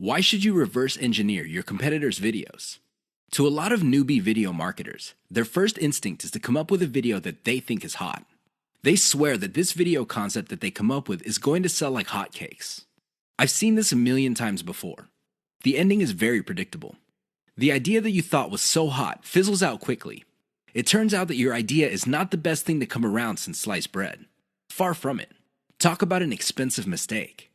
Why should you reverse engineer your competitors' videos? To a lot of newbie video marketers, their first instinct is to come up with a video that they think is hot. They swear that this video concept that they come up with is going to sell like hotcakes. I've seen this a million times before. The ending is very predictable. The idea that you thought was so hot fizzles out quickly. It turns out that your idea is not the best thing to come around since sliced bread. Far from it. Talk about an expensive mistake.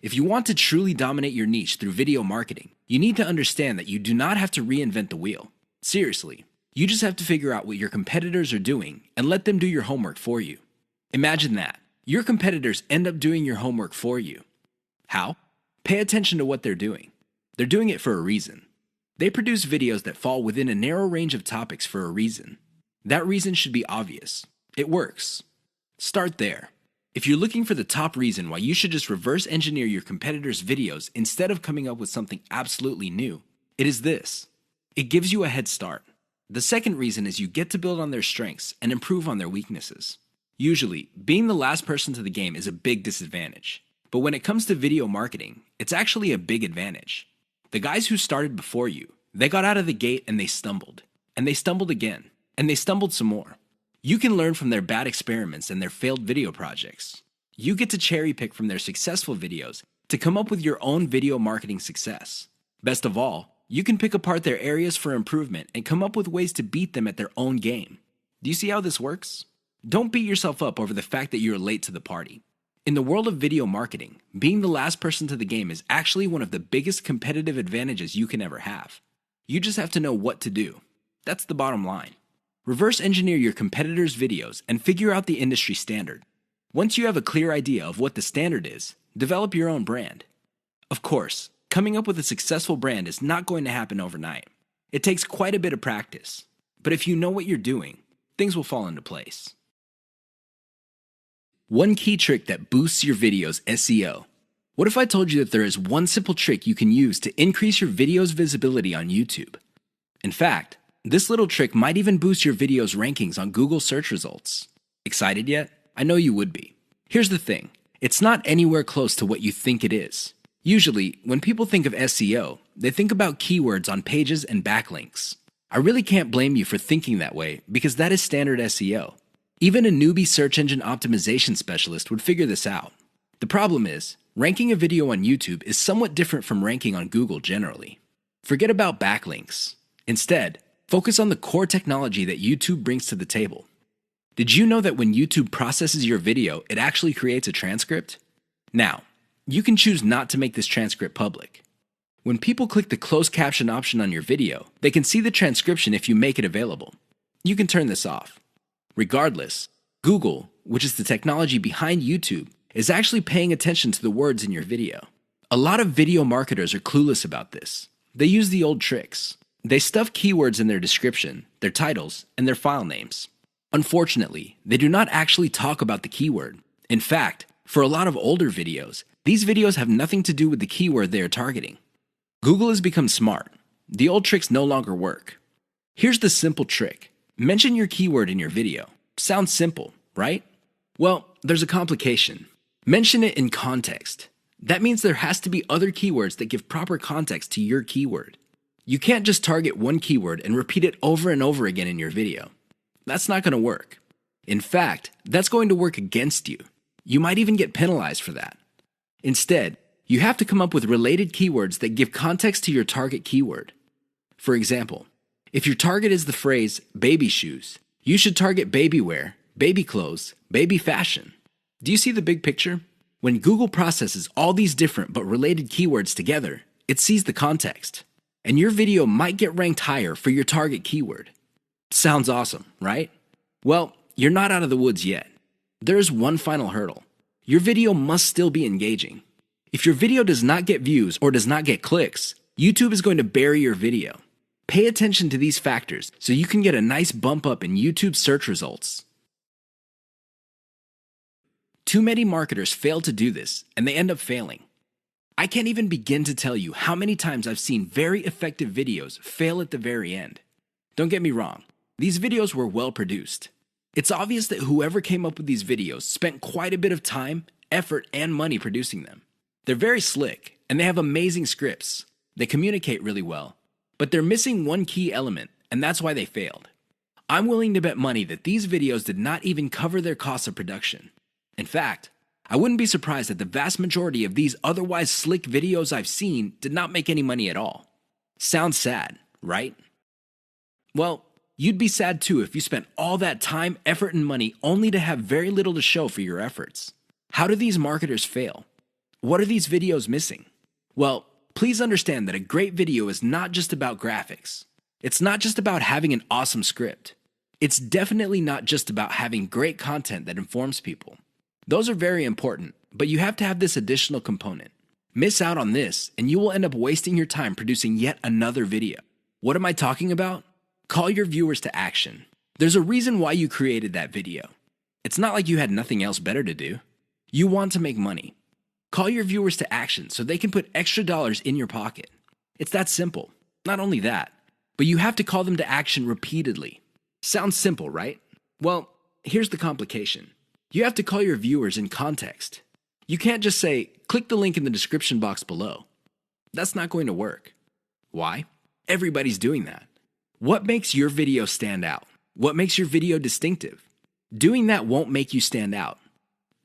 If you want to truly dominate your niche through video marketing, you need to understand that you do not have to reinvent the wheel. Seriously, you just have to figure out what your competitors are doing and let them do your homework for you. Imagine that. Your competitors end up doing your homework for you. How? Pay attention to what they're doing. They're doing it for a reason. They produce videos that fall within a narrow range of topics for a reason. That reason should be obvious. It works. Start there. If you're looking for the top reason why you should just reverse engineer your competitors' videos instead of coming up with something absolutely new, it is this. It gives you a head start. The second reason is you get to build on their strengths and improve on their weaknesses. Usually, being the last person to the game is a big disadvantage. But when it comes to video marketing, it's actually a big advantage. The guys who started before you, they got out of the gate and they stumbled. And they stumbled again. And they stumbled some more. You can learn from their bad experiments and their failed video projects. You get to cherry pick from their successful videos to come up with your own video marketing success. Best of all, you can pick apart their areas for improvement and come up with ways to beat them at their own game. Do you see how this works? Don't beat yourself up over the fact that you're late to the party. In the world of video marketing, being the last person to the game is actually one of the biggest competitive advantages you can ever have. You just have to know what to do. That's the bottom line. Reverse engineer your competitors' videos and figure out the industry standard. Once you have a clear idea of what the standard is, develop your own brand. Of course, coming up with a successful brand is not going to happen overnight. It takes quite a bit of practice. But if you know what you're doing, things will fall into place. One key trick that boosts your video's SEO. What if I told you that there is one simple trick you can use to increase your video's visibility on YouTube? In fact, this little trick might even boost your video's rankings on Google search results. Excited yet? I know you would be. Here's the thing. It's not anywhere close to what you think it is. Usually, when people think of SEO, they think about keywords on pages and backlinks. I really can't blame you for thinking that way because that is standard SEO. Even a newbie search engine optimization specialist would figure this out. The problem is, ranking a video on YouTube is somewhat different from ranking on Google generally. Forget about backlinks. Instead, focus on the core technology that YouTube brings to the table. Did you know that when YouTube processes your video, it actually creates a transcript? Now, you can choose not to make this transcript public. When people click the closed caption option on your video, they can see the transcription if you make it available. You can turn this off. Regardless, Google, which is the technology behind YouTube, is actually paying attention to the words in your video. A lot of video marketers are clueless about this. They use the old tricks. They stuff keywords in their description, their titles, and their file names. Unfortunately, they do not actually talk about the keyword. In fact, for a lot of older videos, these videos have nothing to do with the keyword they are targeting. Google has become smart. The old tricks no longer work. Here's the simple trick. Mention your keyword in your video. Sounds simple, right? Well, there's a complication. Mention it in context. That means there has to be other keywords that give proper context to your keyword. You can't just target one keyword and repeat it over and over again in your video. That's not going to work. In fact, that's going to work against you. You might even get penalized for that. Instead, you have to come up with related keywords that give context to your target keyword. For example, if your target is the phrase baby shoes, you should target baby wear, baby clothes, baby fashion. Do you see the big picture? When Google processes all these different but related keywords together, it sees the context. And your video might get ranked higher for your target keyword. Sounds awesome, right? Well, you're not out of the woods yet. There's one final hurdle. Your video must still be engaging. If your video does not get views or does not get clicks, YouTube is going to bury your video. Pay attention to these factors so you can get a nice bump up in YouTube search results. Too many marketers fail to do this, and they end up failing. I can't even begin to tell you how many times I've seen very effective videos fail at the very end. Don't get me wrong, these videos were well produced. It's obvious that whoever came up with these videos spent quite a bit of time, effort, and money producing them. They're very slick, and they have amazing scripts. They communicate really well, but they're missing one key element, and that's why they failed. I'm willing to bet money that these videos did not even cover their costs of production. In fact, I wouldn't be surprised that the vast majority of these otherwise slick videos I've seen did not make any money at all. Sounds sad, right? Well, you'd be sad too if you spent all that time, effort, and money only to have very little to show for your efforts. How do these marketers fail? What are these videos missing? Well, please understand that a great video is not just about graphics. It's not just about having an awesome script. It's definitely not just about having great content that informs people. Those are very important, but you have to have this additional component. Miss out on this, and you will end up wasting your time producing yet another video. What am I talking about? Call your viewers to action. There's a reason why you created that video. It's not like you had nothing else better to do. You want to make money. Call your viewers to action so they can put extra dollars in your pocket. It's that simple. Not only that, but you have to call them to action repeatedly. Sounds simple, right? Well, here's the complication. You have to call your viewers in context. You can't just say, click the link in the description box below. That's not going to work. Why? Everybody's doing that. What makes your video stand out? What makes your video distinctive? Doing that won't make you stand out.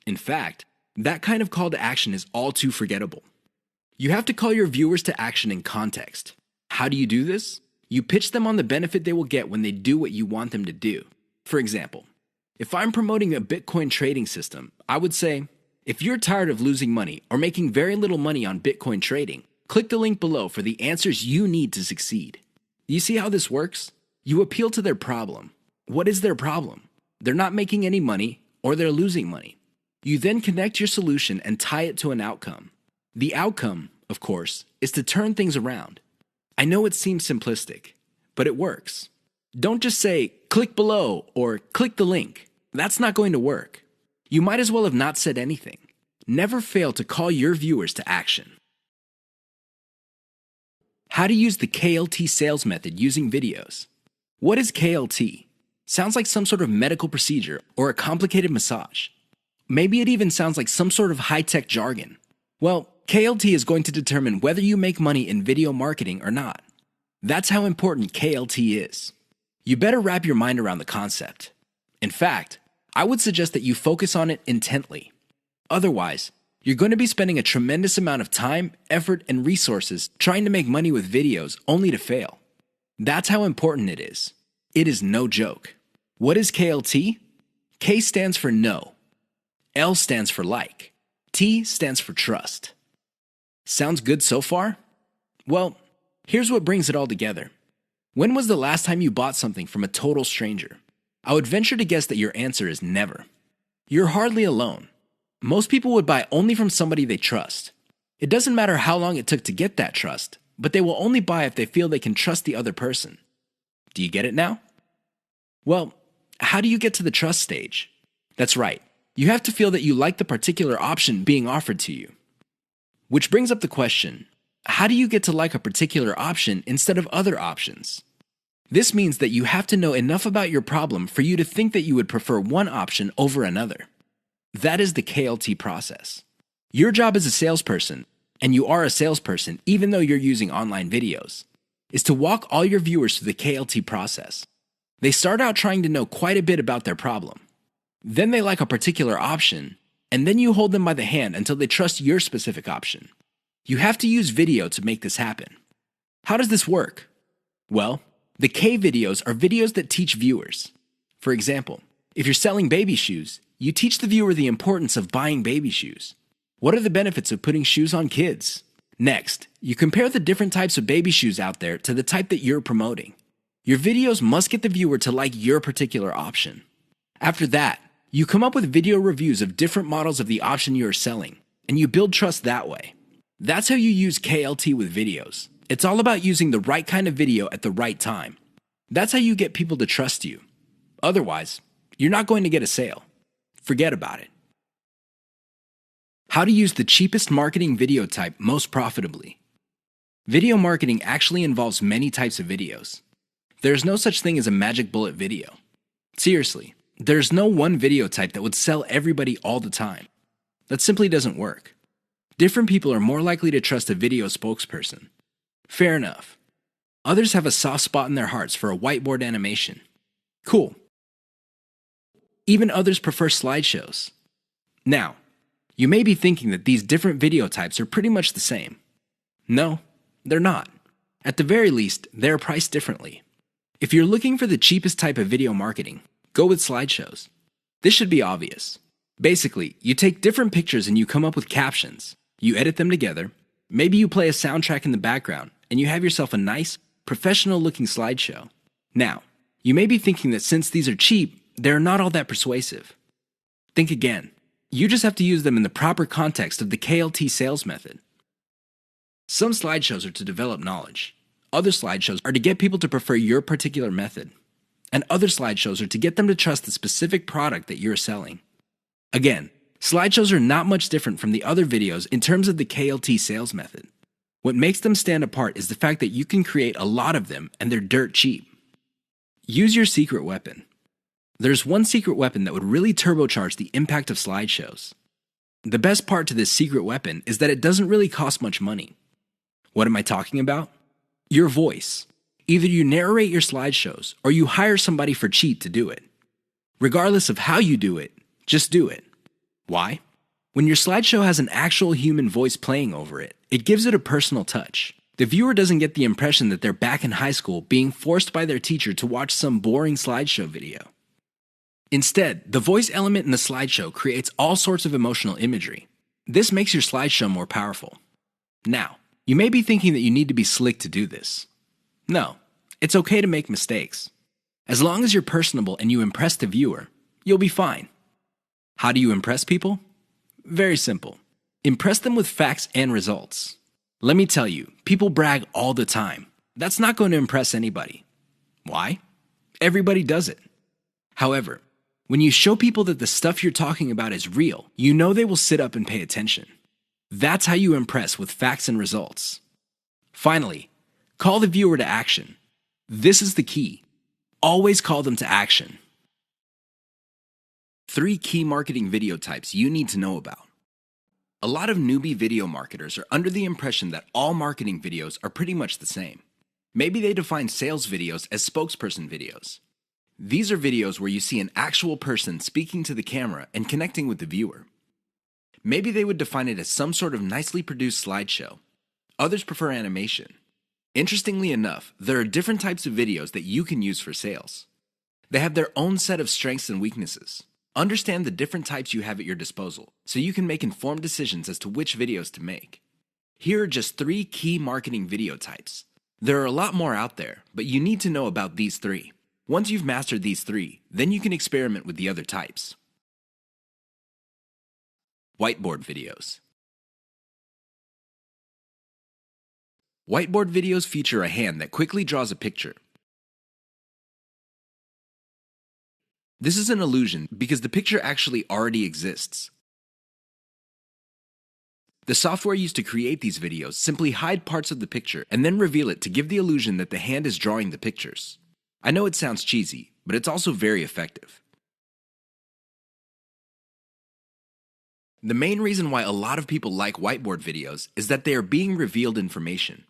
In fact, that kind of call to action is all too forgettable. You have to call your viewers to action in context. How do you do this? You pitch them on the benefit they will get when they do what you want them to do. For example, if I'm promoting a Bitcoin trading system, I would say, if you're tired of losing money or making very little money on Bitcoin trading, click the link below for the answers you need to succeed. You see how this works? You appeal to their problem. What is their problem? They're not making any money or they're losing money. You then connect your solution and tie it to an outcome. The outcome, of course, is to turn things around. I know it seems simplistic, but it works. Don't just say, click below or click the link. That's not going to work. You might as well have not said anything. Never fail to call your viewers to action. How to use the KLT sales method using videos. What is KLT? Sounds like some sort of medical procedure or a complicated massage. Maybe it even sounds like some sort of high-tech jargon. Well, KLT is going to determine whether you make money in video marketing or not. That's how important KLT is. You better wrap your mind around the concept. In fact, I would suggest that you focus on it intently. Otherwise, you're going to be spending a tremendous amount of time, effort, and resources trying to make money with videos only to fail. That's how important it is. It is no joke. What is KLT? K stands for no. L stands for like. T stands for trust. Sounds good so far? Well, here's what brings it all together. When was the last time you bought something from a total stranger? I would venture to guess that your answer is never. You're hardly alone. Most people would buy only from somebody they trust. It doesn't matter how long it took to get that trust, but they will only buy if they feel they can trust the other person. Do you get it now? Well, how do you get to the trust stage? That's right. You have to feel that you like the particular option being offered to you. Which brings up the question, how do you get to like a particular option instead of other options? This means that you have to know enough about your problem for you to think that you would prefer one option over another. That is the KLT process. Your job as a salesperson, and you are a salesperson even though you're using online videos, is to walk all your viewers through the KLT process. They start out trying to know quite a bit about their problem. Then they like a particular option, and then you hold them by the hand until they trust your specific option. You have to use video to make this happen. How does this work? Well, the K videos are videos that teach viewers. For example, if you're selling baby shoes, you teach the viewer the importance of buying baby shoes. What are the benefits of putting shoes on kids? Next, you compare the different types of baby shoes out there to the type that you're promoting. Your videos must get the viewer to like your particular option. After that, you come up with video reviews of different models of the option you are selling, and you build trust that way. That's how you use KLT with videos. It's all about using the right kind of video at the right time. That's how you get people to trust you. Otherwise, you're not going to get a sale. Forget about it. How to use the cheapest marketing video type most profitably. Video marketing actually involves many types of videos. There's no such thing as a magic bullet video. Seriously, there's no one video type that would sell everybody all the time. That simply doesn't work. Different people are more likely to trust a video spokesperson. Fair enough. Others have a soft spot in their hearts for a whiteboard animation. Cool. Even others prefer slideshows. Now, you may be thinking that these different video types are pretty much the same. No, they're not. At the very least, they're priced differently. If you're looking for the cheapest type of video marketing, go with slideshows. This should be obvious. Basically, you take different pictures and you come up with captions. You edit them together. Maybe you play a soundtrack in the background, and you have yourself a nice, professional-looking slideshow. Now, you may be thinking that since these are cheap, they're not all that persuasive. Think again. You just have to use them in the proper context of the KLT sales method. Some slideshows are to develop knowledge. Other slideshows are to get people to prefer your particular method. And other slideshows are to get them to trust the specific product that you're selling. Again, slideshows are not much different from the other videos in terms of the KLT sales method. What makes them stand apart is the fact that you can create a lot of them and they're dirt cheap. Use your secret weapon. There's one secret weapon that would really turbocharge the impact of slideshows. The best part to this secret weapon is that it doesn't really cost much money. What am I talking about? Your voice. Either you narrate your slideshows or you hire somebody for cheap to do it. Regardless of how you do it, just do it. Why? When your slideshow has an actual human voice playing over it, it gives it a personal touch. The viewer doesn't get the impression that they're back in high school being forced by their teacher to watch some boring slideshow video. Instead, the voice element in the slideshow creates all sorts of emotional imagery. This makes your slideshow more powerful. Now, you may be thinking that you need to be slick to do this. No, it's okay to make mistakes. As long as you're personable and you impress the viewer, you'll be fine. How do you impress people? Very simple. Impress them with facts and results. Let me tell you, people brag all the time. That's not going to impress anybody. Why? Everybody does it. However, when you show people that the stuff you're talking about is real, you know they will sit up and pay attention. That's how you impress with facts and results. Finally, call the viewer to action. This is the key. Always call them to action. 3 key marketing video types you need to know about. A lot of newbie video marketers are under the impression that all marketing videos are pretty much the same. Maybe they define sales videos as spokesperson videos. These are videos where you see an actual person speaking to the camera and connecting with the viewer. Maybe they would define it as some sort of nicely produced slideshow. Others prefer animation. Interestingly enough, there are different types of videos that you can use for sales. They have their own set of strengths and weaknesses. Understand the different types you have at your disposal so you can make informed decisions as to which videos to make. Here are just 3 key marketing video types. There are a lot more out there, but you need to know about these 3. Once you've mastered these 3, then you can experiment with the other types. Whiteboard videos. Whiteboard videos feature a hand that quickly draws a picture. This is an illusion because the picture actually already exists. The software used to create these videos simply hide parts of the picture and then reveal it to give the illusion that the hand is drawing the pictures. I know it sounds cheesy, but it's also very effective. The main reason why a lot of people like whiteboard videos is that they are being revealed information.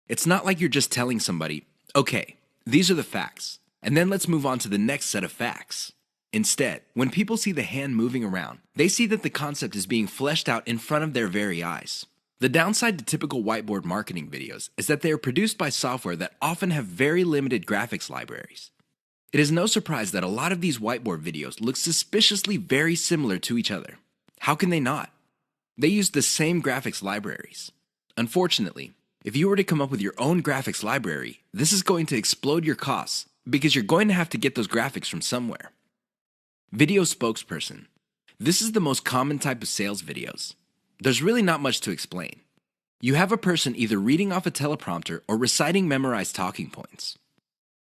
It's not like you're just telling somebody, okay, these are the facts, and then let's move on to the next set of facts. Instead, when people see the hand moving around, they see that the concept is being fleshed out in front of their very eyes. The downside to typical whiteboard marketing videos is that they are produced by software that often have very limited graphics libraries. It is no surprise that a lot of these whiteboard videos look suspiciously very similar to each other. How can they not? They use the same graphics libraries. Unfortunately, if you were to come up with your own graphics library, this is going to explode your costs because you're going to have to get those graphics from somewhere. Video spokesperson. This is the most common type of sales videos. There's really not much to explain. You have a person either reading off a teleprompter or reciting memorized talking points.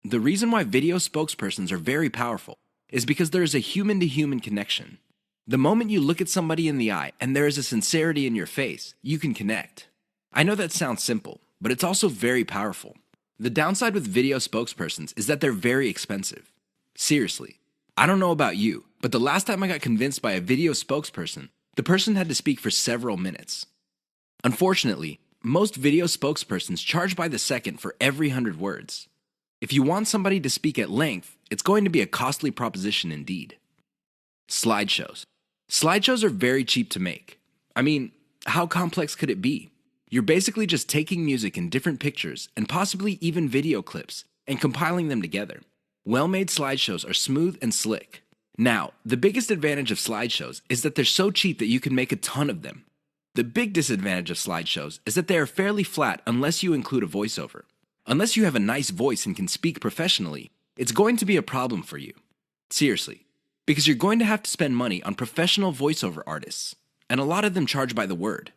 The reason why video spokespersons are very powerful is because there is a human-to-human connection. The moment you look at somebody in the eye and there is a sincerity in your face, you can connect. I know that sounds simple, but it's also very powerful. The downside with video spokespersons is that they're very expensive. Seriously, I don't know about you, but the last time I got convinced by a video spokesperson, the person had to speak for several minutes. Unfortunately, most video spokespersons charge by the second for every 100 words. If you want somebody to speak at length, it's going to be a costly proposition indeed. Slideshows. Slideshows are very cheap to make. I mean, how complex could it be? You're basically just taking music in different pictures and possibly even video clips and compiling them together. Well-made slideshows are smooth and slick. Now, the biggest advantage of slideshows is that they're so cheap that you can make a ton of them. The big disadvantage of slideshows is that they are fairly flat unless you include a voiceover. Unless you have a nice voice and can speak professionally, it's going to be a problem for you. Seriously, because you're going to have to spend money on professional voiceover artists, and a lot of them charge by the word.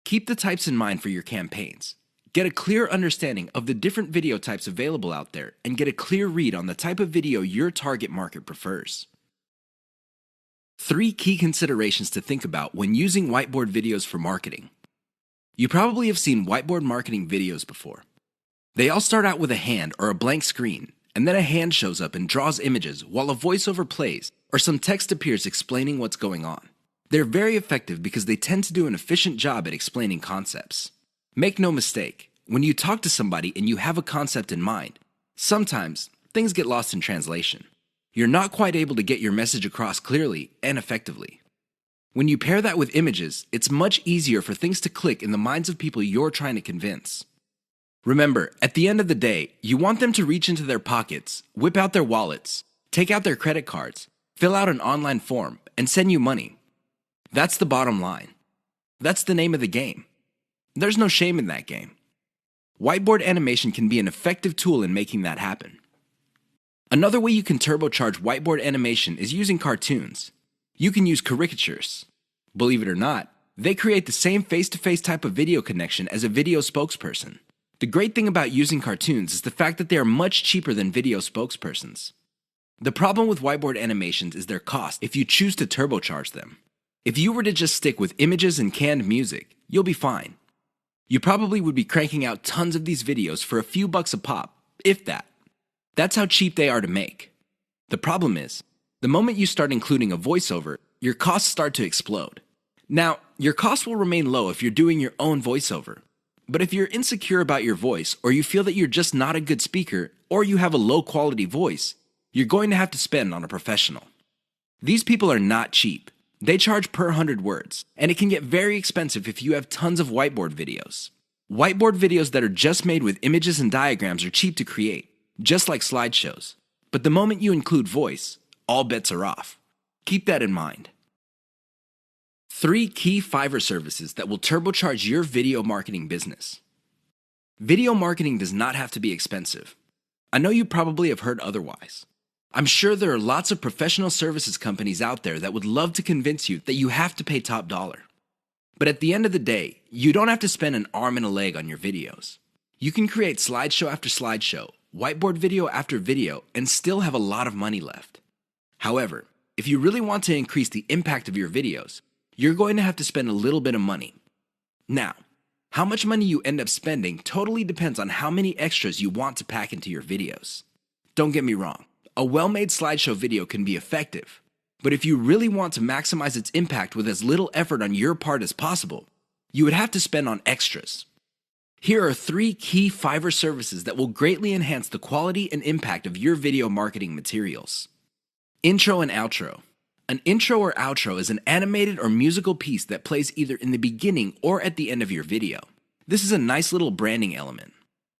Keep the types in mind for your campaigns. Get a clear understanding of the different video types available out there and get a clear read on the type of video your target market prefers. 3 key considerations to think about when using whiteboard videos for marketing. You probably have seen whiteboard marketing videos before. They all start out with a hand or a blank screen, and then a hand shows up and draws images while a voiceover plays or some text appears explaining what's going on. They're very effective because they tend to do an efficient job at explaining concepts. Make no mistake, when you talk to somebody and you have a concept in mind, sometimes things get lost in translation. You're not quite able to get your message across clearly and effectively. When you pair that with images, it's much easier for things to click in the minds of people you're trying to convince. Remember, at the end of the day, you want them to reach into their pockets, whip out their wallets, take out their credit cards, fill out an online form, and send you money. That's the bottom line. That's the name of the game. There's no shame in that game. Whiteboard animation can be an effective tool in making that happen. Another way you can turbocharge whiteboard animation is using cartoons. You can use caricatures. Believe it or not, they create the same face-to-face type of video connection as a video spokesperson. The great thing about using cartoons is the fact that they are much cheaper than video spokespersons. The problem with whiteboard animations is their cost if you choose to turbocharge them. If you were to just stick with images and canned music, you'll be fine. You probably would be cranking out tons of these videos for a few bucks a pop, if that. That's how cheap they are to make. The problem is, the moment you start including a voiceover, your costs start to explode. Now, your costs will remain low if you're doing your own voiceover. But if you're insecure about your voice, or you feel that you're just not a good speaker, or you have a low quality voice, you're going to have to spend on a professional. These people are not cheap. They charge per 100 words, and it can get very expensive if you have tons of whiteboard videos. Whiteboard videos that are just made with images and diagrams are cheap to create, just like slideshows. But the moment you include voice, all bets are off. Keep that in mind. 3 key Fiverr services that will turbocharge your video marketing business. Video marketing does not have to be expensive. I know you probably have heard otherwise. I'm sure there are lots of professional services companies out there that would love to convince you that you have to pay top dollar. But at the end of the day, you don't have to spend an arm and a leg on your videos. You can create slideshow after slideshow, whiteboard video after video, and still have a lot of money left. However, if you really want to increase the impact of your videos, you're going to have to spend a little bit of money. Now, how much money you end up spending totally depends on how many extras you want to pack into your videos. Don't get me wrong. A well-made slideshow video can be effective, but if you really want to maximize its impact with as little effort on your part as possible, you would have to spend on extras. Here are 3 key Fiverr services that will greatly enhance the quality and impact of your video marketing materials. Intro and outro. An intro or outro is an animated or musical piece that plays either in the beginning or at the end of your video. This is a nice little branding element.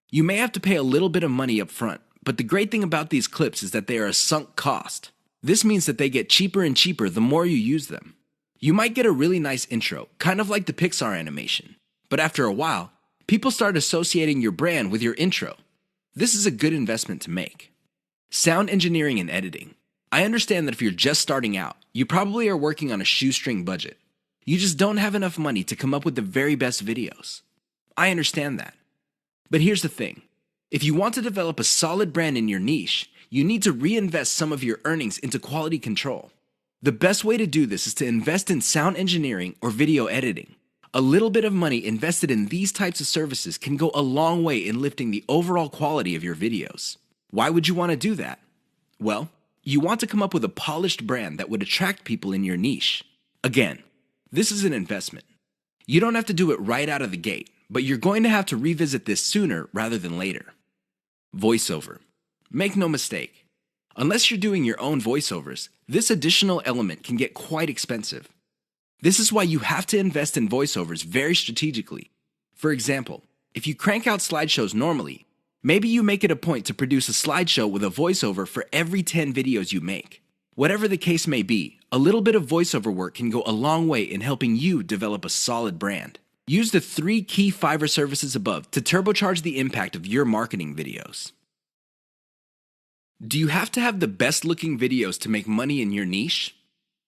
You may have to pay a little bit of money up front, but the great thing about these clips is that they are a sunk cost. This means that they get cheaper and cheaper the more you use them. You might get a really nice intro, kind of like the Pixar animation, but after a while, people start associating your brand with your intro. This is a good investment to make. Sound engineering and editing. I understand that if you're just starting out, you probably are working on a shoestring budget. You just don't have enough money to come up with the very best videos. I understand that. But here's the thing. If you want to develop a solid brand in your niche, you need to reinvest some of your earnings into quality control. The best way to do this is to invest in sound engineering or video editing. A little bit of money invested in these types of services can go a long way in lifting the overall quality of your videos. Why would you want to do that? Well, you want to come up with a polished brand that would attract people in your niche. Again, this is an investment. You don't have to do it right out of the gate, but you're going to have to revisit this sooner rather than later. Voiceover. Make no mistake. Unless you're doing your own voiceovers, this additional element can get quite expensive. This is why you have to invest in voiceovers very strategically. For example, if you crank out slideshows normally, maybe you make it a point to produce a slideshow with a voiceover for every 10 videos you make. Whatever the case may be, a little bit of voiceover work can go a long way in helping you develop a solid brand. Use the 3 key Fiverr services above to turbocharge the impact of your marketing videos. Do you have to have the best looking videos to make money in your niche?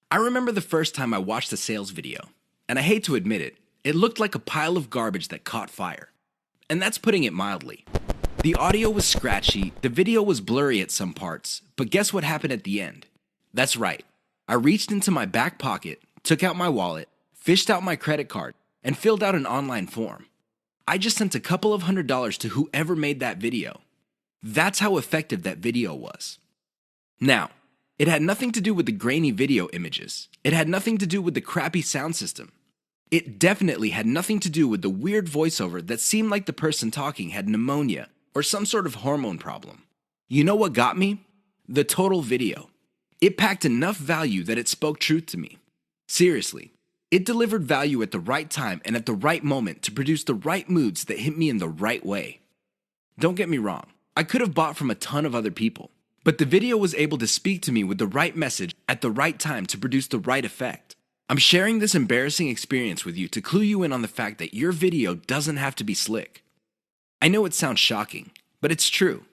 I remember the first time I watched a sales video, and I hate to admit it, it looked like a pile of garbage that caught fire. And that's putting it mildly. The audio was scratchy, the video was blurry at some parts, but guess what happened at the end? That's right. I reached into my back pocket, took out my wallet, fished out my credit card, and filled out an online form. I just sent a couple of $100s to whoever made that video. That's how effective that video was. Now, it had nothing to do with the grainy video images. It had nothing to do with the crappy sound system. It definitely had nothing to do with the weird voiceover that seemed like the person talking had pneumonia or some sort of hormone problem. You know what got me? The total video. It packed enough value that it spoke truth to me. Seriously, it delivered value at the right time and at the right moment to produce the right moods that hit me in the right way. Don't get me wrong, I could have bought from a ton of other people, but the video was able to speak to me with the right message at the right time to produce the right effect. I'm sharing this embarrassing experience with you to clue you in on the fact that your video doesn't have to be slick. I know it sounds shocking, but it's true.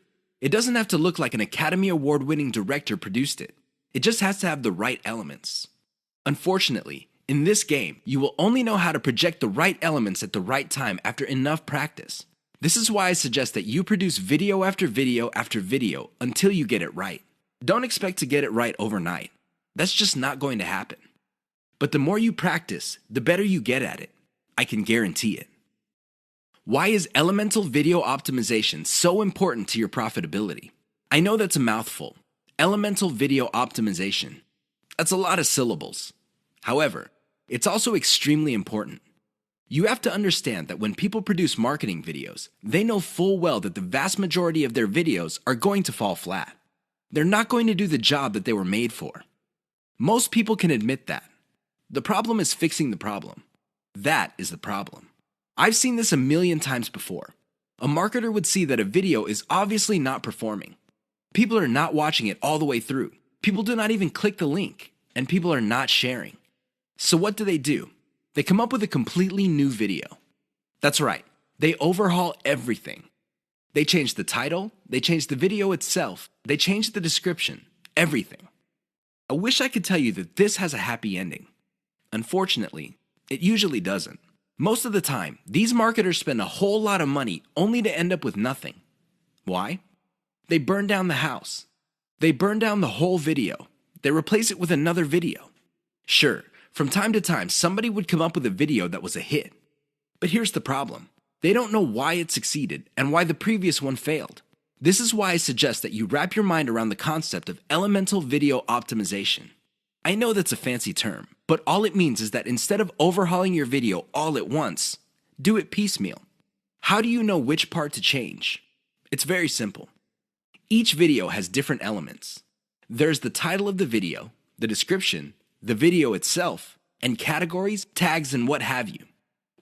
It doesn't have to look like an Academy Award-winning director produced it. It just has to have the right elements. Unfortunately, in this game, you will only know how to project the right elements at the right time after enough practice. This is why I suggest that you produce video after video after video until you get it right. Don't expect to get it right overnight. That's just not going to happen. But the more you practice, the better you get at it. I can guarantee it. Why is elemental video optimization so important to your profitability? I know that's a mouthful. Elemental video optimization. That's a lot of syllables. However, it's also extremely important. You have to understand that when people produce marketing videos, they know full well that the vast majority of their videos are going to fall flat. They're not going to do the job that they were made for. Most people can admit that. The problem is fixing the problem. That is the problem. I've seen this a million times before. A marketer would see that a video is obviously not performing. People are not watching it all the way through. People do not even click the link, and people are not sharing. So what do? They come up with a completely new video. That's right, they overhaul everything. They change the title, they change the video itself, they change the description, everything. I wish I could tell you that this has a happy ending. Unfortunately, it usually doesn't. Most of the time, these marketers spend a whole lot of money only to end up with nothing. Why? They burn down the house. They burn down the whole video. They replace it with another video. Sure, from time to time, somebody would come up with a video that was a hit. But here's the problem. They don't know why it succeeded and why the previous one failed. This is why I suggest that you wrap your mind around the concept of elemental video optimization. I know that's a fancy term, but all it means is that instead of overhauling your video all at once, do it piecemeal. How do you know which part to change? It's very simple. Each video has different elements. There's the title of the video, the description, the video itself, and categories, tags, and what have you.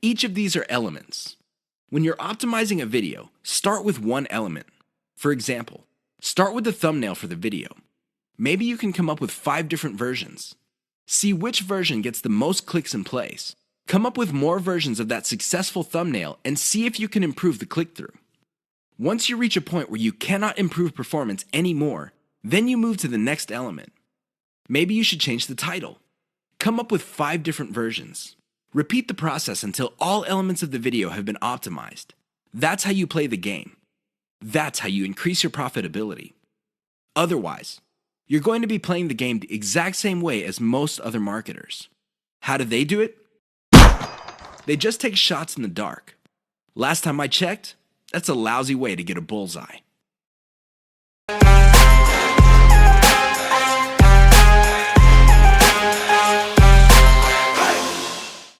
Each of these are elements. When you're optimizing a video, start with one element. For example, start with the thumbnail for the video. Maybe you can come up with 5 different versions. See which version gets the most clicks and plays. Come up with more versions of that successful thumbnail and see if you can improve the click-through. Once you reach a point where you cannot improve performance anymore, then you move to the next element. Maybe you should change the title. Come up with 5 different versions. Repeat the process until all elements of the video have been optimized. That's how you play the game. That's how you increase your profitability. Otherwise, you're going to be playing the game the exact same way as most other marketers. How do they do it? They just take shots in the dark. Last time I checked, that's a lousy way to get a bullseye.